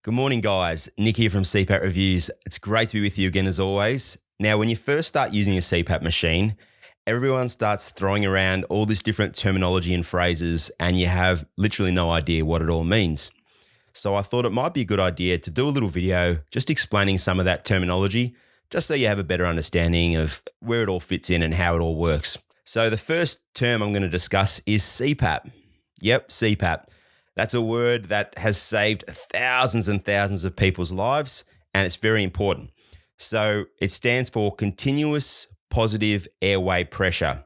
Good morning, guys. Nick here from CPAP Reviews. It's great to be with you again as always. Now, when you first start using a CPAP machine, everyone starts throwing around all this different terminology and phrases, and you have literally no idea what it all means. So I thought it might be a good idea to do a little video just explaining some of that terminology, just so you have a better understanding of where it all fits in and how it all works. So the first term I'm going to discuss is CPAP. Yep, CPAP. That's a word that has saved thousands and thousands of people's lives, and it's very important. So it stands for continuous positive airway pressure,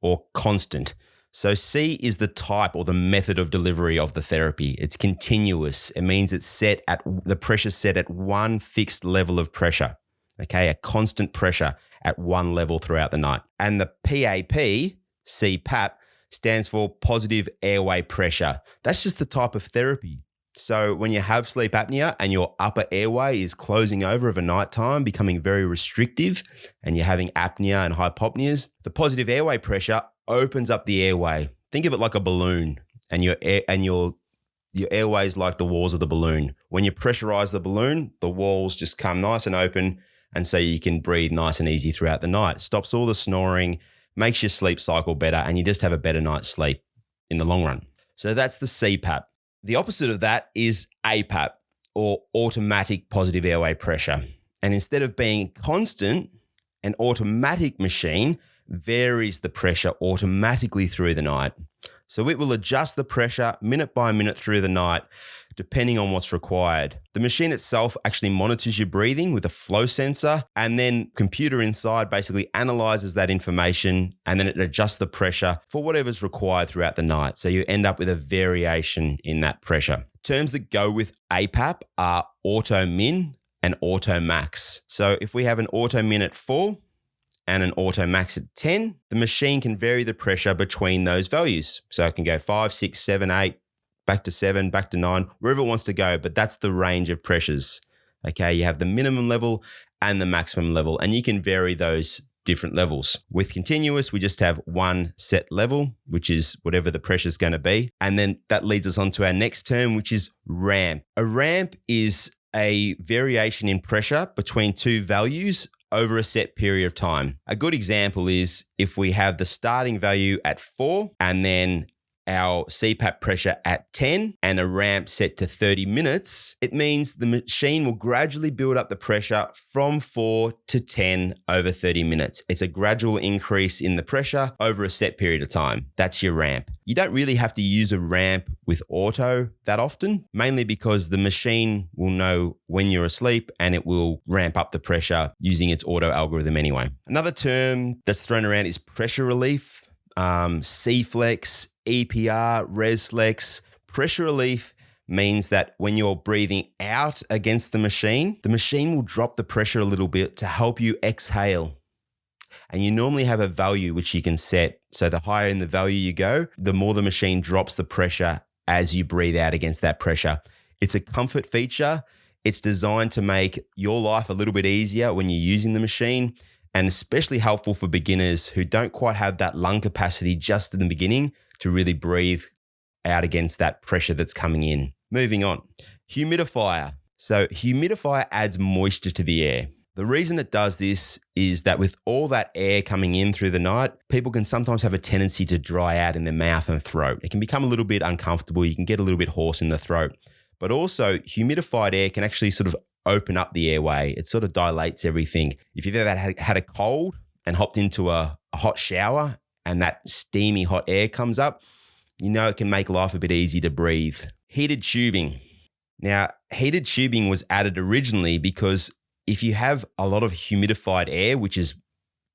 or constant. So C is the type or the method of delivery of the therapy. It's continuous. It means it's set at the pressure set at one fixed level of pressure. Okay, a constant pressure at one level throughout the night. And the PAP, CPAP, stands for positive airway pressure. That's just the type of therapy. So when you have sleep apnea and your upper airway is closing over over nighttime, becoming very restrictive, and you're having apnea and hypopneas, the positive airway pressure opens up the airway. Think of it like a balloon, and your airway is like the walls of the balloon. When you pressurize the balloon, the walls just come nice and open, and so you can breathe nice and easy throughout the night. It stops all the snoring, makes your sleep cycle better, and you just have a better night's sleep in the long run. So that's the CPAP. The opposite of that is APAP, or automatic positive airway pressure. And instead of being constant, an automatic machine varies the pressure automatically through the night. So it will adjust the pressure minute by minute through the night, depending on what's required. The machine itself actually monitors your breathing with a flow sensor, and then computer inside basically analyzes that information, and then it adjusts the pressure for whatever's required throughout the night. So you end up with a variation in that pressure. Terms that go with APAP are auto min and auto max. So if we have an auto min at 4 and an auto max at 10, the machine can vary the pressure between those values. So it can go 5, 6, 7, 8, back to 7, back to 9, wherever it wants to go, but that's the range of pressures. Okay, you have the minimum level and the maximum level, and you can vary those different levels. With continuous, we just have one set level, which is whatever the pressure is going to be. And then that leads us on to our next term, which is ramp. A ramp is a variation in pressure between two values over a set period of time. A good example is if we have the starting value at 4 and then our CPAP pressure at 10 and a ramp set to 30 minutes, it means the machine will gradually build up the pressure from 4 to 10 over 30 minutes. It's a gradual increase in the pressure over a set period of time. That's your ramp. You don't really have to use a ramp with auto that often, mainly because the machine will know when you're asleep and it will ramp up the pressure using its auto algorithm anyway. Another term that's thrown around is pressure relief. C-flex, EPR, Resflex. Pressure relief means that when you're breathing out against the machine will drop the pressure a little bit to help you exhale. And you normally have a value which you can set. So the higher in the value you go, the more the machine drops the pressure as you breathe out against that pressure. It's a comfort feature. It's designed to make your life a little bit easier when you're using the machine, and especially helpful for beginners who don't quite have that lung capacity just in the beginning to really breathe out against that pressure that's coming in. Moving on. Humidifier. So humidifier adds moisture to the air. The reason it does this is that with all that air coming in through the night, people can sometimes have a tendency to dry out in their mouth and throat. It can become a little bit uncomfortable. You can get a little bit hoarse in the throat. But also humidified air can actually sort of open up the airway. It sort of dilates everything. If you've ever had a cold and hopped into a hot shower and that steamy hot air comes up, you know it can make life a bit easier to breathe. Heated tubing. Now, heated tubing was added originally because if you have a lot of humidified air, which is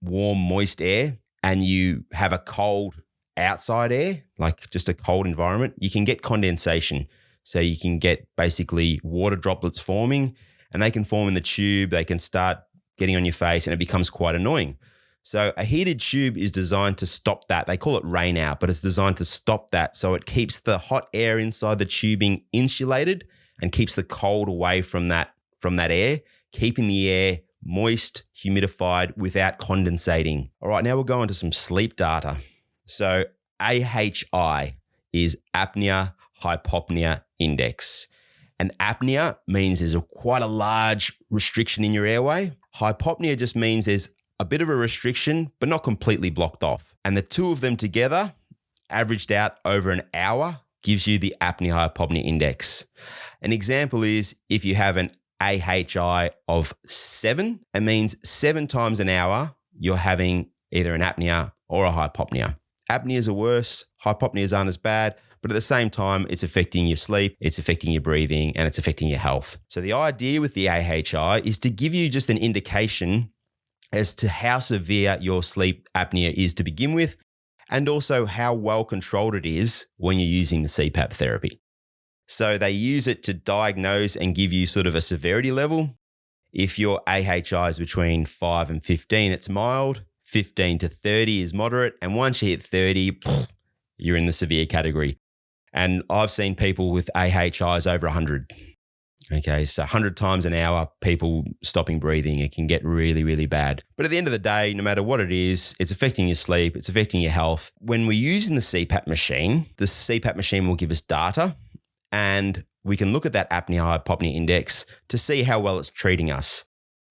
warm, moist air, and you have a cold outside air, like just a cold environment, you can get condensation. So you can get basically water droplets forming, and they can form in the tube. They can start getting on your face, and it becomes quite annoying. So a heated tube is designed to stop that. They call it rain out, but it's designed to stop that. So it keeps the hot air inside the tubing insulated and keeps the cold away from that air, keeping the air moist, humidified without condensating. All right, now we'll go into some sleep data. So AHI is apnea hypopnea index. And apnea means there's quite a large restriction in your airway. Hypopnea just means there's a bit of a restriction, but not completely blocked off. And the two of them together, averaged out over an hour, gives you the apnea-hypopnea index. An example is if you have an AHI of 7, it means 7 times an hour you're having either an apnea or a hypopnea. Apneas are worse, hypopneas aren't as bad, but at the same time, it's affecting your sleep, it's affecting your breathing, and it's affecting your health. So the idea with the AHI is to give you just an indication as to how severe your sleep apnea is to begin with, and also how well controlled it is when you're using the CPAP therapy. So they use it to diagnose and give you sort of a severity level. If your AHI is between 5 and 15, it's mild. 15 to 30 is moderate. And once you hit 30, you're in the severe category. And I've seen people with AHIs over 100. Okay, so 100 times an hour, people stopping breathing, it can get really, really bad. But at the end of the day, no matter what it is, it's affecting your sleep, it's affecting your health. When we're using the CPAP machine will give us data, and we can look at that apnea-hypopnea index to see how well it's treating us.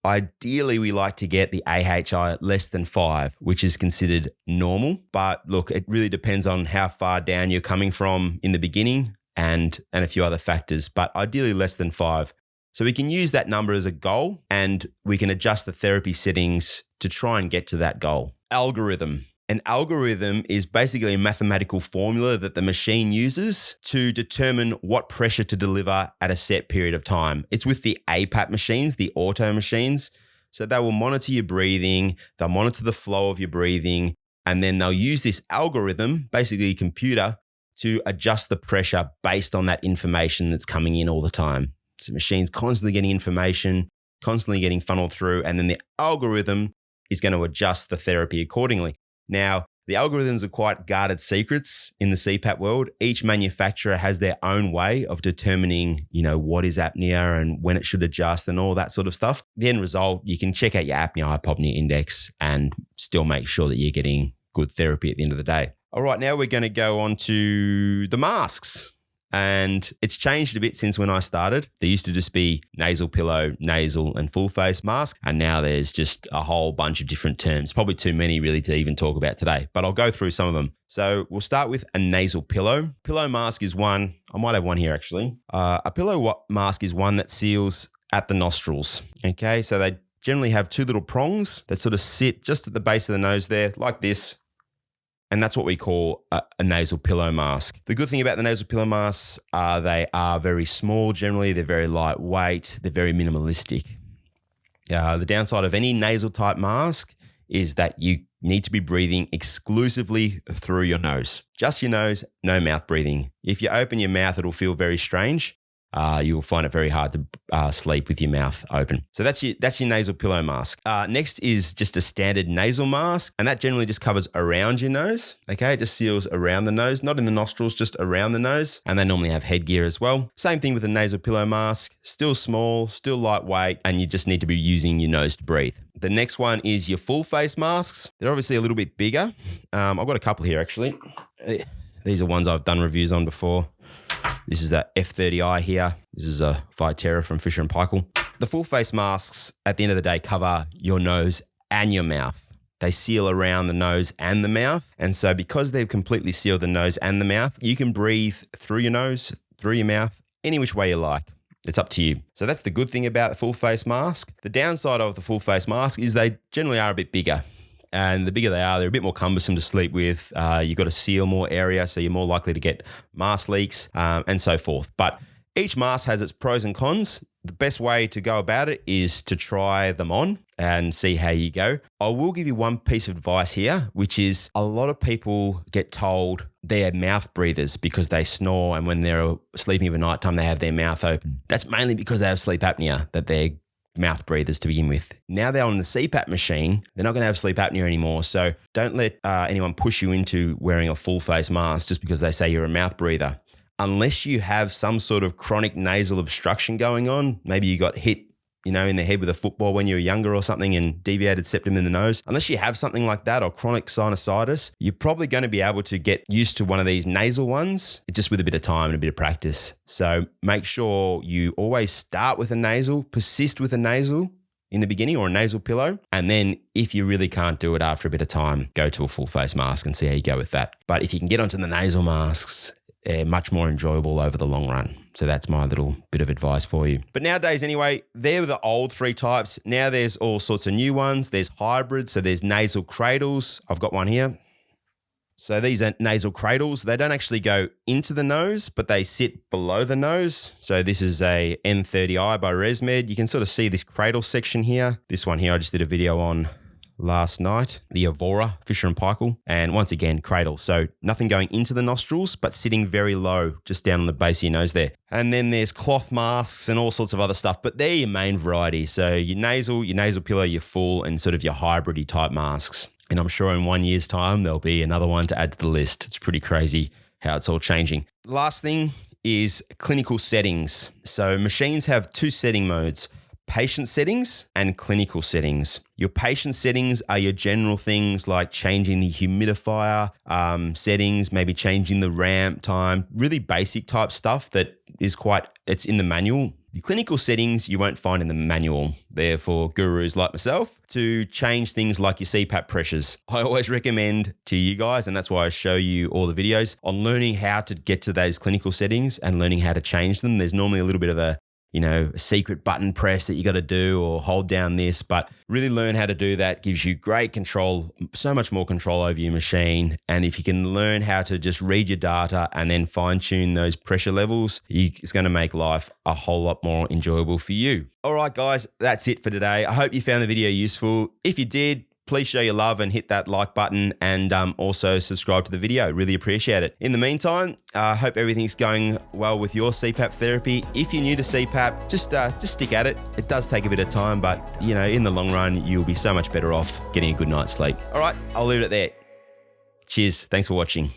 Ideally, we like to get the AHI less than 5, which is considered normal. But look, it really depends on how far down you're coming from in the beginning and a few other factors, but ideally less than 5. So we can use that number as a goal, and we can adjust the therapy settings to try and get to that goal. Algorithm. An algorithm is basically a mathematical formula that the machine uses to determine what pressure to deliver at a set period of time. It's with the APAP machines, the auto machines. So they will monitor your breathing, they'll monitor the flow of your breathing, and then they'll use this algorithm, basically a computer, to adjust the pressure based on that information that's coming in all the time. So the machine's constantly getting information, constantly getting funneled through, and then the algorithm is going to adjust the therapy accordingly. Now, the algorithms are quite guarded secrets in the CPAP world. Each manufacturer has their own way of determining, what is apnea and when it should adjust and all that sort of stuff. The end result, you can check out your apnea-hypopnea index and still make sure that you're getting good therapy at the end of the day. All right, now we're going to go on to the masks. And it's changed a bit since when I started. There used to just be nasal pillow, nasal and full face mask. And now there's just a whole bunch of different terms, probably too many really to even talk about today, but I'll go through some of them. So we'll start with a nasal pillow. Pillow mask is one, I might have one here actually. A pillow mask is one that seals at the nostrils. Okay, so they generally have 2 little prongs that sort of sit just at the base of the nose there, like this. And that's what we call a nasal pillow mask. The good thing about the nasal pillow masks are they are very small generally, they're very lightweight, they're very minimalistic. The downside of any nasal type mask is that you need to be breathing exclusively through your nose. Just your nose, no mouth breathing. If you open your mouth, it'll feel very strange. You'll find it very hard to sleep with your mouth open. So that's your nasal pillow mask. Next is just a standard nasal mask, and that generally just covers around your nose. Okay, it just seals around the nose, not in the nostrils, just around the nose. And they normally have headgear as well. Same thing with a nasal pillow mask, still small, still lightweight, and you just need to be using your nose to breathe. The next one is your full face masks. They're obviously a little bit bigger. I've got a couple here actually. These are ones I've done reviews on before. This is the F30i here. This is a Viterra from Fisher & Paykel. The full face masks at the end of the day cover your nose and your mouth. They seal around the nose and the mouth. And so because they've completely sealed the nose and the mouth, you can breathe through your nose, through your mouth, any which way you like. It's up to you. So that's the good thing about the full face mask. The downside of the full face mask is they generally are a bit bigger. And the bigger they are, they're a bit more cumbersome to sleep with. You've got to seal more area, so you're more likely to get mask leaks and so forth. But each mask has its pros and cons. The best way to go about it is to try them on and see how you go. I will give you one piece of advice here, which is a lot of people get told they're mouth breathers because they snore, and when they're sleeping at night time, they have their mouth open. That's mainly because they have sleep apnea, that they're mouth breathers to begin with. Now they're on the CPAP machine, they're not going to have sleep apnea anymore. So don't let anyone push you into wearing a full face mask just because they say you're a mouth breather. Unless you have some sort of chronic nasal obstruction going on, maybe you got hit in the head with a football when you were younger or something and deviated septum in the nose, unless you have something like that or chronic sinusitis, you're probably going to be able to get used to one of these nasal ones, just with a bit of time and a bit of practice. So make sure you always start with a nasal, persist with a nasal in the beginning or a nasal pillow. And then if you really can't do it after a bit of time, go to a full face mask and see how you go with that. But if you can get onto the nasal masks, they're much more enjoyable over the long run. So that's my little bit of advice for you. But nowadays anyway, they're the old 3 types. Now there's all sorts of new ones. There's hybrids. So there's nasal cradles. I've got one here. So these are nasal cradles. They don't actually go into the nose, but they sit below the nose. So this is a N30i by ResMed. You can sort of see this cradle section here. This one here I just did a video on last night, the Evora, Fisher & Paykel. And once again, cradle. So nothing going into the nostrils, but sitting very low, just down on the base of your nose there. And then there's cloth masks and all sorts of other stuff, but they're your main variety. So your nasal pillow, your full, and sort of your hybrid type masks. And I'm sure in 1 year's time, there'll be another one to add to the list. It's pretty crazy how it's all changing. Last thing is clinical settings. So machines have 2 setting modes: patient settings and clinical settings. Your patient settings are your general things like changing the humidifier settings, maybe changing the ramp time, really basic type stuff that is it's in the manual. The clinical settings you won't find in the manual. They're for gurus like myself to change things like your CPAP pressures. I always recommend to you guys, and that's why I show you all the videos on learning how to get to those clinical settings and learning how to change them. There's normally a little bit of a secret button press that you got to do or hold down this, but really learn how to do that gives you great control, so much more control over your machine. And if you can learn how to just read your data and then fine tune those pressure levels, it's going to make life a whole lot more enjoyable for you. All right, guys, that's it for today. I hope you found the video useful. If you did, please show your love and hit that like button and also subscribe to the video. Really appreciate it. In the meantime, I hope everything's going well with your CPAP therapy. If you're new to CPAP, just stick at it. It does take a bit of time, but in the long run, you'll be so much better off getting a good night's sleep. All right, I'll leave it there. Cheers. Thanks for watching.